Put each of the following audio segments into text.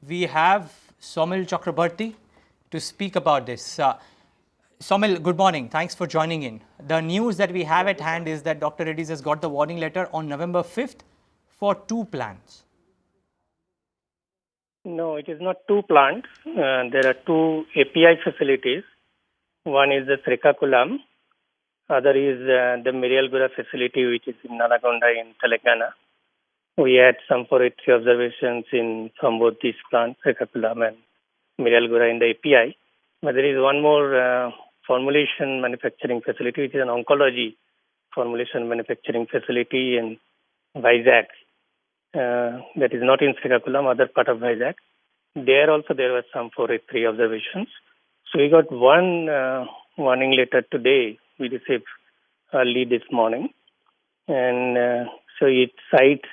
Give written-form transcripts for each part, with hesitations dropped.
we have Saumen Chakraborty to speak about this. Saumil, good morning. Thanks for joining in. The news that we have at hand is that Dr. Reddy's has got the warning letter on November 5th for 2 plants. No, it is not 2 plants. There are 2 API facilities. One is the Srikakulam, other is the Miryalaguda facility, which is in Narendra in Telangana. We had some 483 observations from both these plants, Srikakulam and Miryalaguda in the API. But there is one more formulation manufacturing facility, which is an oncology formulation manufacturing facility in Vijay. That is not in Srikakulam, other part of Vijay. There also there were some 483 observations. So we got one warning letter today. We received early this morning, and so it cites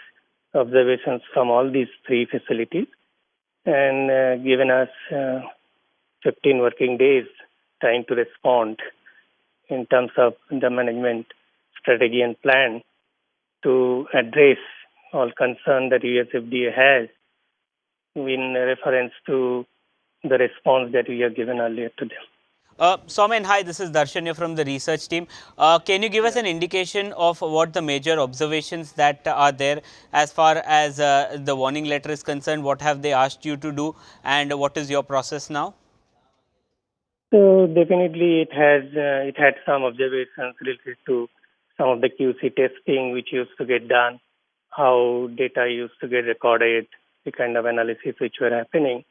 observations from all these 3 facilities, and given us 15 working days time to respond in terms of the management strategy and plan to address all concern that USFDA has in reference to the response that we have given earlier to them. Saumen, hi, this is Darshan here from the research team. Can you give us an indication of what the major observations that are there as far as the warning letter is concerned? What have they asked you to do, and what is your process now? So definitely it had some observations related to some of the QC testing which used to get done, how data used to get recorded, the kind of analysis which were happening.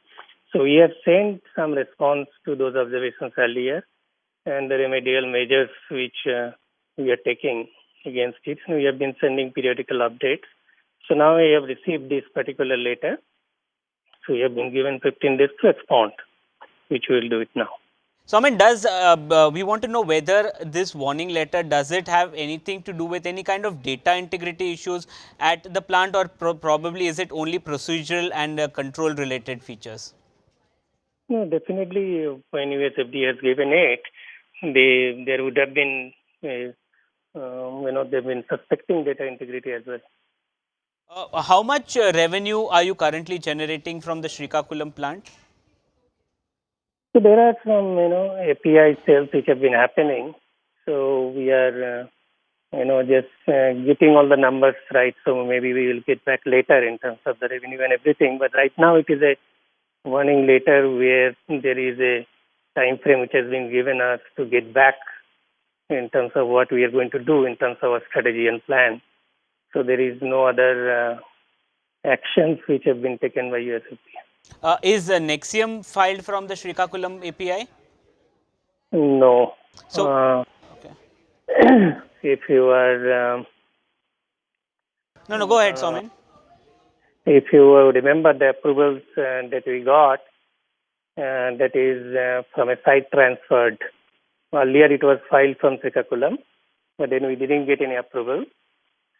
So we have sent some response to those observations earlier, and the remedial measures which we are taking against it. And we have been sending periodical updates. So now we have received this particular letter. So we have been given 15 days to respond, which we will do it now. Saumen, we want to know whether this warning letter, does it have anything to do with any kind of data integrity issues at the plant, or probably is it only procedural and control related features? No, definitely when USFDA has given it, there would have been, they've been suspecting data integrity as well. How much revenue are you currently generating from the Srikakulam plant? So there are some, API sales which have been happening. So we are, just getting all the numbers right. So maybe we will get back later in terms of the revenue and everything. But right now it is a warning letter where there is a time frame which has been given us to get back in terms of what we are going to do in terms of our strategy and plan. So there is no other actions which have been taken by USFDA. Is Nexium filed from the Srikakulam API? No. So, okay. If you are... No, go ahead, Saumen. If you remember the approvals that we got, that is from a site transferred. Earlier it was filed from Srikakulam, but then we didn't get any approval.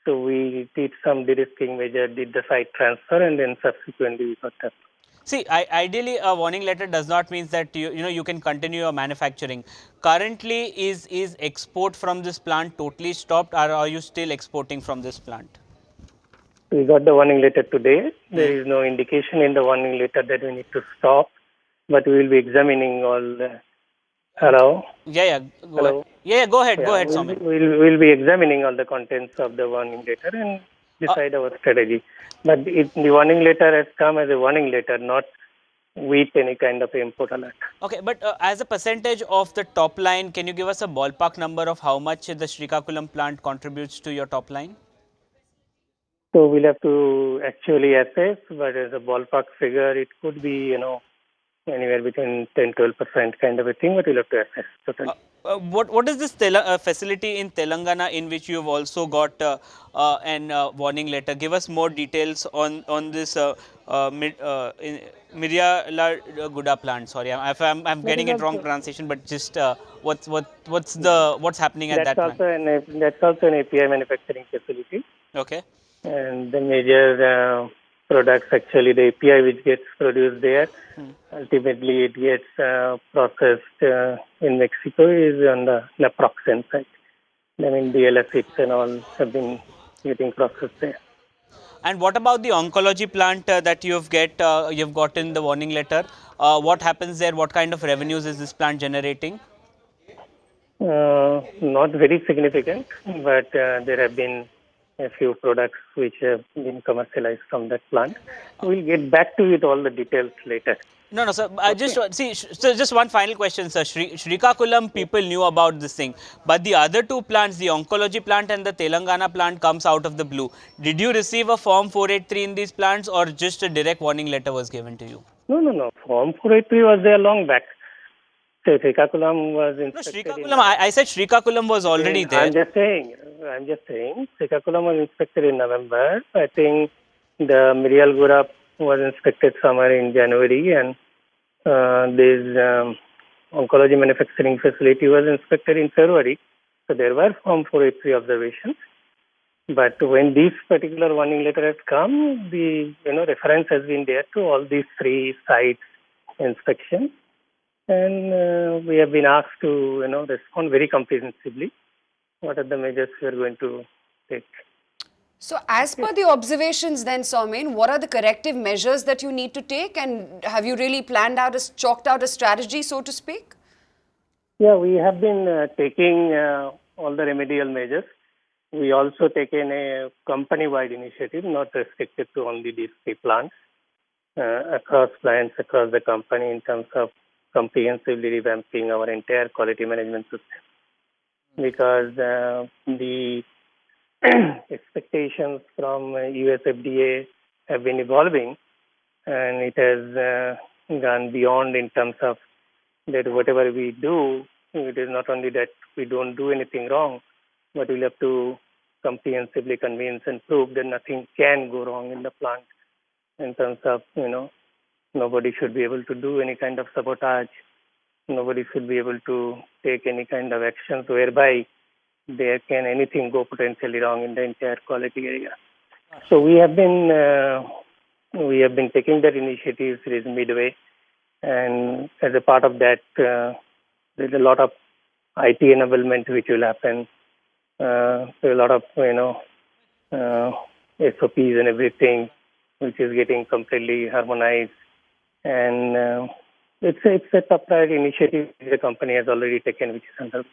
So we did some de-risking measure, did the site transfer, and then subsequently we got that. See, ideally a warning letter does not mean that you can continue your manufacturing. Currently, is export from this plant totally stopped, or are you still exporting from this plant? We got the warning letter today. There is no indication in the warning letter that we need to stop, but we will be examining all. Hello. Yeah. Hello. Go ahead, Saumen. We'll be examining all the contents of the warning letter and decide our strategy. But the warning letter has come as a warning letter, not with any kind of import alert. Okay, but as a percentage of the top line, can you give us a ballpark number of how much the Srikakulam plant contributes to your top line? So we'll have to actually assess, but as a ballpark figure, it could be, anywhere between 10-12% kind of a thing, but we'll have to assess totally. What is this facility in Telangana in which you have also got an warning letter? Give us more details on this Miryalaguda plant. Sorry, I'm getting it wrong pronunciation, but just what's happening at that plant? That's also an API manufacturing facility. Okay. And the major products, actually the API which gets produced there, ultimately it gets processed in Mexico is on the naproxen side. I mean, DLF and all have been getting processed there. And what about the oncology plant that you've gotten the warning letter? What happens there? What kind of revenues is this plant generating? Not very significant, but there have been a few products which have been commercialized from that plant. We'll get back to you with all the details later. No, no, sir. I just see. So just one final question, sir. Srikakulam people knew about this thing, but the other two plants, the oncology plant and the Telangana plant, comes out of the blue. Did you receive a Form 483 in these plants, or just a direct warning letter was given to you? No. Form 483 was there long back. So Srikakulam was No, inspected in Srikakulam. I said Srikakulam was already there. I'm just saying. Srikakulam was inspected in November. I think the Miryalaguda was inspected somewhere in January, and this oncology manufacturing facility was inspected in February. So there were Form 483 observations. But when this particular warning letter has come, the reference has been there to all these three sites inspections, and we have been asked to respond very comprehensively. What are the measures we are going to take? So as per the observations then, Saumen, what are the corrective measures that you need to take, and have you really chalked out a strategy, so to speak? Yeah, we have been taking all the remedial measures. We also taken a company-wide initiative, not restricted to only these three plants, across plants, across the company, in terms of comprehensively revamping our entire quality management system. Because the expectations from USFDA have been evolving, and it has gone beyond in terms of that whatever we do, it is not only that we don't do anything wrong, but we'll have to comprehensively convince and prove that nothing can go wrong in the plant in terms of, nobody should be able to do any kind of sabotage. Nobody should be able to take any kind of actions whereby there can anything go potentially wrong in the entire quality area. So we have been taking that initiative since midway, and as a part of that, there's a lot of IT enablement which will happen. There's a lot of SOPs and everything which is getting completely harmonized, and it's a top priority initiative the company has already taken, which is under.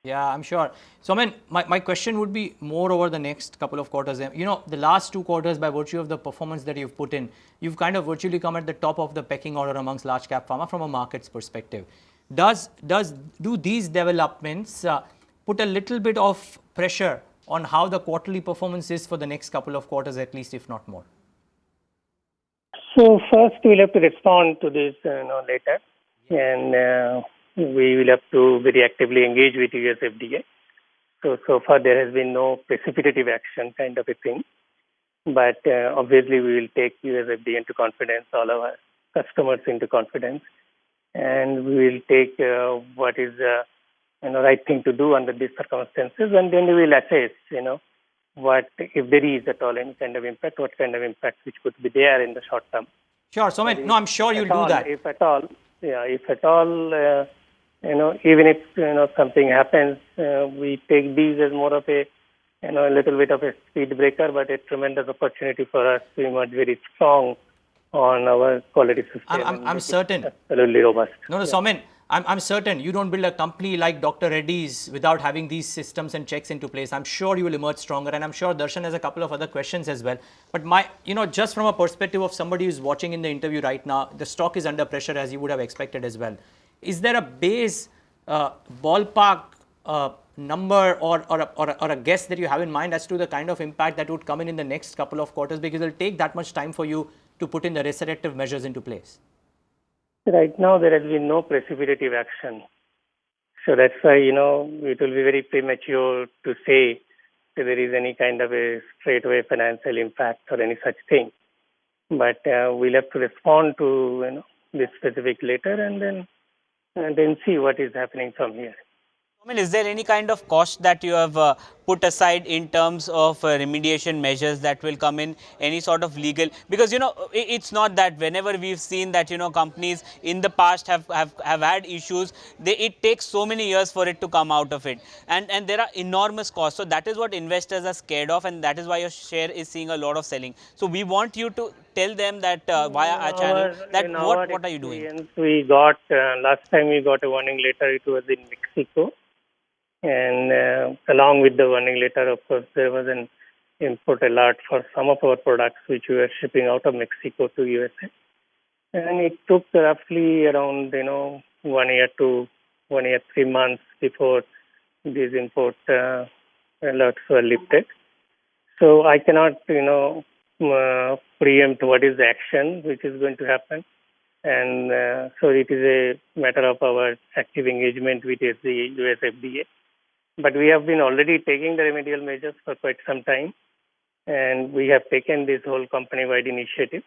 Yeah, I'm sure. So, my question would be more over the next couple of quarters. The last 2 quarters, by virtue of the performance that you've put in, you've kind of virtually come at the top of the pecking order amongst large cap pharma from a market's perspective. Do these developments put a little bit of pressure on how the quarterly performance is for the next couple of quarters, at least, if not more? So first, we'll have to respond to this later, and we will have to very actively engage with USFDA. So far there has been no precipitative action kind of a thing, but obviously we will take USFDA into confidence, all our customers into confidence, and we will take what is right thing to do under these circumstances, and then we will assess, what, if there is at all any kind of impact, what kind of impact which could be there in the short term. Sure, Saumen. No, I'm sure you'll do that. If at all, even if something happens, we take these as more of a little bit of a speed breaker, but a tremendous opportunity for us to emerge very strong on our quality system. I'm certain. Absolutely robust. No, Saumen, I'm certain you don't build a company like Dr. Reddy's without having these systems and checks into place. I'm sure you will emerge stronger, and I'm sure Darshan has a couple of other questions as well. But just from a perspective of somebody who's watching in the interview right now, the stock is under pressure, as you would have expected as well. Is there a base ballpark number or a guess that you have in mind as to the kind of impact that would come in the next couple of quarters, because it'll take that much time for you to put in the resurrective measures into place? Right now, there has been no precipitative action. So that's why, it will be very premature to say that there is any kind of a straightaway financial impact or any such thing. But we'll have to respond to this specific later, and then see what is happening from here. I mean, is there any kind of cost that you have put aside in terms of remediation measures that will come in, any sort of legal? Because, it's not that whenever we've seen that, companies in the past have had issues, it takes so many years for it to come out of it. And there are enormous costs. So that is what investors are scared of, and that is why your share is seeing a lot of selling. So we want you to tell them that via our channel, that what are you doing? We got, last time we got a warning letter, it was in Mexico. And along with the warning letter, of course, there was an import alert for some of our products which we were shipping out of Mexico to USA. And it took roughly around, 1 year to 1 year, 3 months before these import alerts were lifted. So I cannot, preempt what is the action which is going to happen. And so it is a matter of our active engagement with the USFDA. But we have been already taking the remedial measures for quite some time, and we have taken this whole company-wide initiative.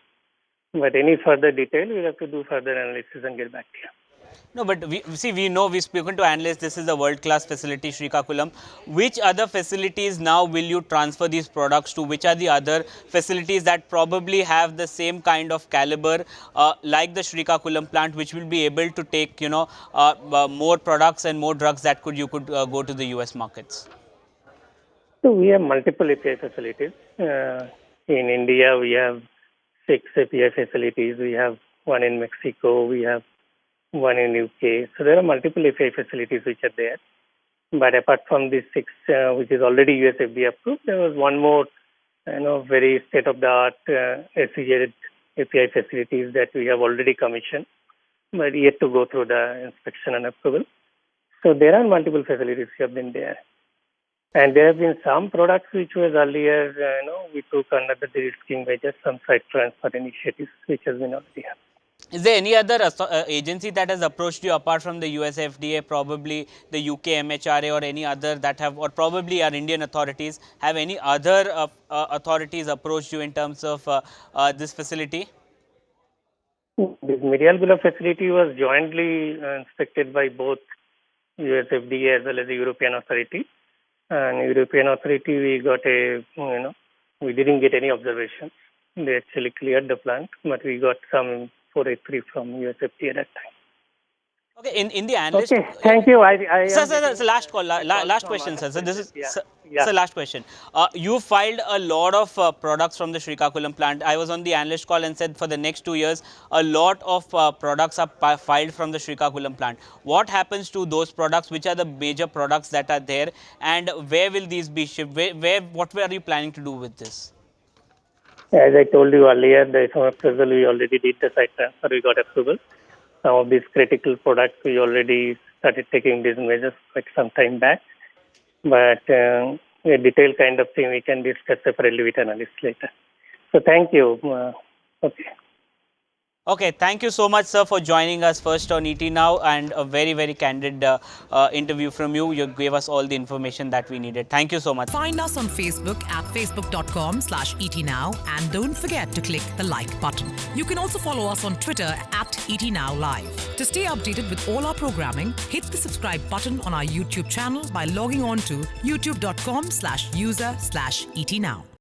But any further detail, we'll have to do further analysis and get back to you. No, but we know, we've spoken to analysts, this is a world-class facility, Srikakulam. Which other facilities now will you transfer these products to? Which are the other facilities that probably have the same kind of caliber like the Srikakulam plant, which will be able to take, more products and more drugs that you could go to the US markets? So we have multiple API facilities. In India, we have 6 API facilities. We have one in Mexico. We have one in UK. So there are multiple API facilities which are there. But apart from these 6, which is already USFDA approved, there was one more, very state-of-the-art SEZ API facilities that we have already commissioned, but yet to go through the inspection and approval. So there are multiple facilities which have been there. And there have been some products which was earlier, we took under the de-risking measures, some site transfer initiatives, which has been already happened. Is there any other agency that has approached you apart from the USFDA, probably the UK MHRA or any other that have, or probably our Indian authorities, have any other authorities approached you in terms of this facility? This Miryalaguda facility was jointly inspected by both USFDA as well as the European authority. And European authority, we got we didn't get any observations. They actually cleared the plant, but we got some 483 from USFDA at that time. Okay, in the analyst. Okay, thank you. Sir, last call, last question, sir. So this is sir, last question. You filed a lot of products from the Srikakulam plant. I was on the analyst call and said for the next 2 years, a lot of products are filed from the Srikakulam plant. What happens to those products? Which are the major products that are there, and where will these be shipped? What are you planning to do with this? As I told you earlier, the approval, we already did the site transfer, we got approval. Some of these critical products, we already started taking these measures quite some time back. But a detailed kind of thing we can discuss separately with analysts later. So thank you. Okay. Okay, thank you so much, sir, for joining us first on ET Now, and a very, very candid interview from you. You gave us all the information that we needed. Thank you so much. Find us on Facebook at facebook.com/ETNow, and don't forget to click the like button. You can also follow us on Twitter at ETNowLive. To stay updated with all our programming, hit the subscribe button on our YouTube channel by logging on to youtube.com/user/ETNow.